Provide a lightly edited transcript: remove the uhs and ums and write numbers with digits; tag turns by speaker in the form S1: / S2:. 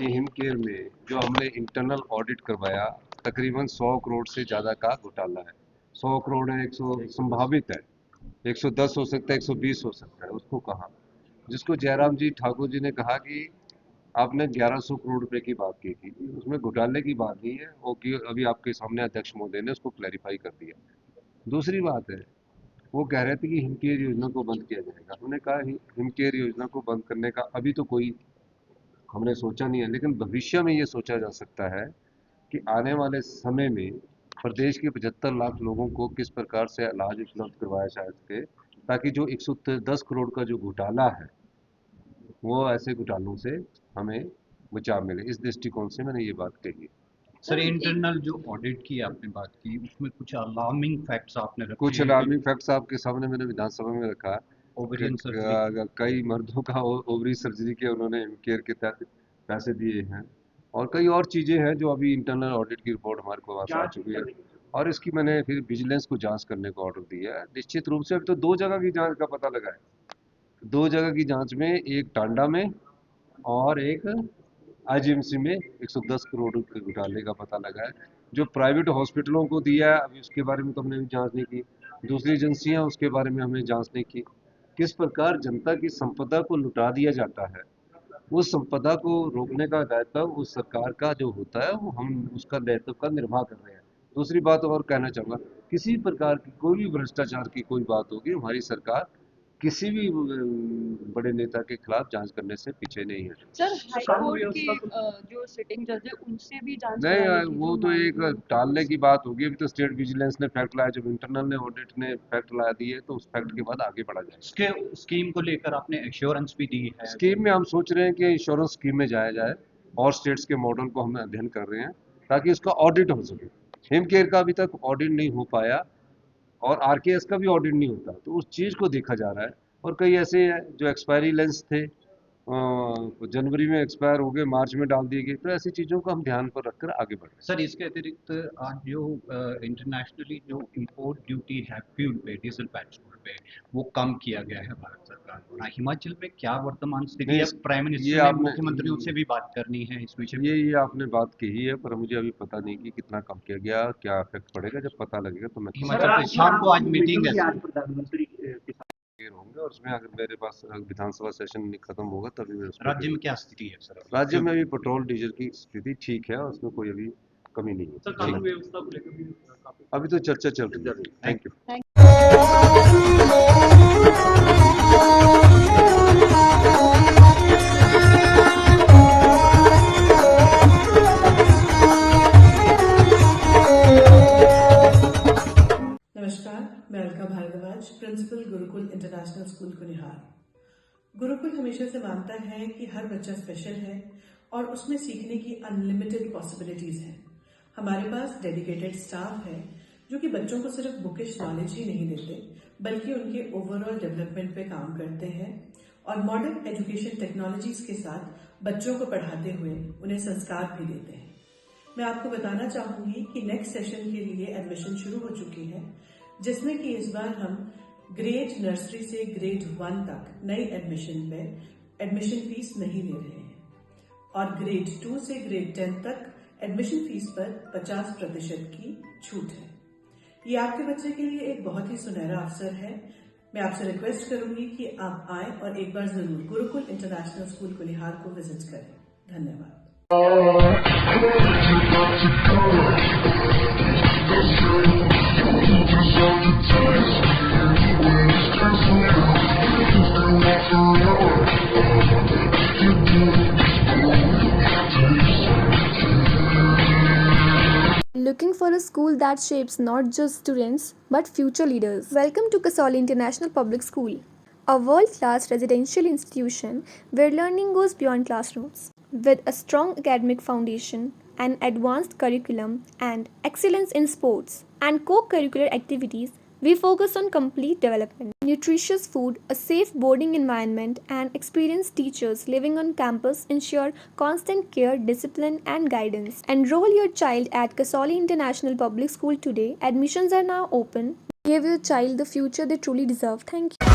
S1: कि हिमकेयर में जो हमने इंटरनल ऑडिट करवाया, तकरीबन 100 करोड़ से ज़्यादा का घोटाला है। 100 करोड़ है, 100 संभावित है, 110 हो सकता है, 120 हो सकता है, उसको कहा। जिसको जयराम जी ठाकुर जी ने कहा कि आपने 1100 करोड़ रुपए की बात की थी, उसमें घोटाले की बात नहीं है, वो कि अभी आपके सामने अध्यक्ष महोदय ने उसको क्लैरिफाई कर दिया। दूसरी बात है, वो कह रहे थे कि हिमकेयर योजना को बंद किया जाएगा। हमने कहा हिमकेयर योजना को बंद करने का अभी तो कोई हमने सोचा नहीं है, लेकिन भविष्य में ये सोचा जा सकता है कि आने वाले समय में प्रदेश के 75 लाख लोगों को किस प्रकार से इलाज उपलब्ध करवाया जा सके, ताकि जो 110 करोड़ का जो घोटाला है वो ऐसे घोटालों से हमें बचाव मिले। इस दृष्टिकोण से मैंने ये बात कही।
S2: सर, इंटरनल जो ऑडिट की आपने बात की, उसमें कुछ अलार्मिंग फैक्ट्स आपने रखे
S1: कुछ
S2: हैं।
S1: अलार्मिंग फैक्ट्स आपके सामने मैंने विधानसभा में रखा
S2: ओवरियन सर्जरी,
S1: कई मर्दों का ओवरी सर्जरी के उन्होंने केयर के तहत पैसे दिए हैं, और कई और चीज़ें हैं जो अभी इंटरनल ऑडिट की रिपोर्ट हमारे पास आ चुकी है, और इसकी मैंने फिर विजिलेंस को जांच करने को ऑर्डर दिया है। निश्चित रूप से अभी तो 2 जगह की जांच का पता लगा है। 2 जगह की जांच में, एक टांडा में और एक आईजीएमसी में 110 करोड़ के घोटाले का पता लगा है। जो प्राइवेट हॉस्पिटलों को दिया है, अभी उसके बारे में तो हमने जांच नहीं की। दूसरी एजेंसियां, उसके बारे में हमने जांच नहीं की। किस प्रकार जनता की संपदा को लुटा दिया जाता है, उस संपदा को रोकने का दायित्व उस सरकार का जो होता है, वो हम उसका दायित्व का निर्वाह कर रहे हैं। दूसरी बात और कहना चाहूँगा, किसी प्रकार की कोई भी भ्रष्टाचार की कोई बात होगी, हमारी सरकार किसी भी बड़े नेता के खिलाफ जांच करने से पीछे नहीं है।
S3: सर, हाई कोर्ट के जो सिटिंग जज है उनसे भी जांच
S1: नहीं,
S3: कराई थी,
S1: वो तो एक टालने की बात होगी। अभी तो स्टेट विजिलेंस ने फैक्ट लाया, जब इंटरनल ने ऑडिट ने फैक्ट ला दिए तो उस फैक्ट के बाद आगे बढ़ा जाएगा।
S2: इसके स्कीम को लेकर आपने एश्योरेंस भी दी है।
S1: स्कीम में हम सोच रहे हैं कि इंश्योरेंस स्कीम में जाया जाए, और स्टेट्स के मॉडल को हम अध्ययन कर रहे हैं ताकि उसका ऑडिट हो सके। हिमकेयर का अभी तक ऑडिट नहीं हो पाया, और आरकेएस का भी ऑडिट नहीं होता, तो उस चीज़ को देखा जा रहा है। और कई ऐसे हैं जो एक्सपायरी लेंस थे, जनवरी में एक्सपायर हो गए, मार्च में डाल दिए गए, तो ऐसी चीज़ों को हम ध्यान पर रखकर आगे बढ़ रहे हैं।
S2: सर, इसके अतिरिक्त आज जो इंटरनेशनली जो इंपोर्ट ड्यूटी है फ्यूल पे, डीजल पेट्रोल पे, वो कम किया गया है भारत सरकार द्वारा। हिमाचल में क्या वर्तमान स्थिति है? प्राइम मिनिस्टर ने मुख्यमंत्रियों से भी बात करनी है इस विषय में।
S1: ये आपने बात कही है, पर मुझे अभी पता नहीं कि कितना कम किया गया, क्या इफेक्ट पड़ेगा। जब पता लगेगा तो मैं
S2: हिमाचल में शाम को आज मीटिंग है
S1: प्रधानमंत्री होंगे, और उसमें अगर मेरे पास विधानसभा सेशन खत्म होगा तभी मैं
S2: राज्य में क्या स्थिति है सर?
S1: राज्य में अभी पेट्रोल डीजल की स्थिति ठीक है, उसमें कोई अभी कमी नहीं है।
S3: कानून व्यवस्था को लेकर भी
S1: अभी तो चर्चा चल रही है। Thank you.
S4: नमस्कार, मैं Alka Bhardwaj, principal Gurukul international school Kunihar. Gurukul हमेशा से मानता है कि हर बच्चा स्पेशल है और उसमें सीखने की अनलिमिटेड पॉसिबिलिटीज हैं। हमारे पास डेडिकेटेड स्टाफ है जो कि बच्चों को सिर्फ बुकिश नॉलेज ही नहीं देते, बल्कि उनके ओवरऑल डेवलपमेंट पे काम करते हैं और मॉडर्न एजुकेशन टेक्नोलॉजीज के साथ बच्चों को पढ़ाते हुए उन्हें संस्कार भी देते हैं। मैं आपको बताना चाहूंगी कि नेक्स्ट सेशन के लिए एडमिशन शुरू हो चुकी है, जिसमें कि इस बार हम ग्रेड नर्सरी से ग्रेड 1 तक नई एडमिशन पे एडमिशन फीस नहीं ले रहे हैं, और ग्रेड 2 से ग्रेड 10 तक एडमिशन फीस पर 50% की छूट है। ये आपके बच्चे के लिए एक बहुत ही सुनहरा अवसर है। मैं आपसे रिक्वेस्ट करूंगी कि आप आए और एक बार जरूर गुरुकुल इंटरनेशनल स्कूल कुनिहार को विजिट करें। धन्यवाद।
S5: Looking for a school that shapes not just students but future leaders? Welcome to Kasoli International Public School, a world-class residential institution where learning goes beyond classrooms. With a strong academic foundation, an advanced curriculum, and excellence in sports and co-curricular activities, we focus on complete development. Nutritious food, a safe boarding environment, and experienced teachers living on campus ensure constant care, discipline, and guidance. Enroll your child at Kasoli International Public School today. Admissions are now open. Give your child the future they truly deserve. Thank you.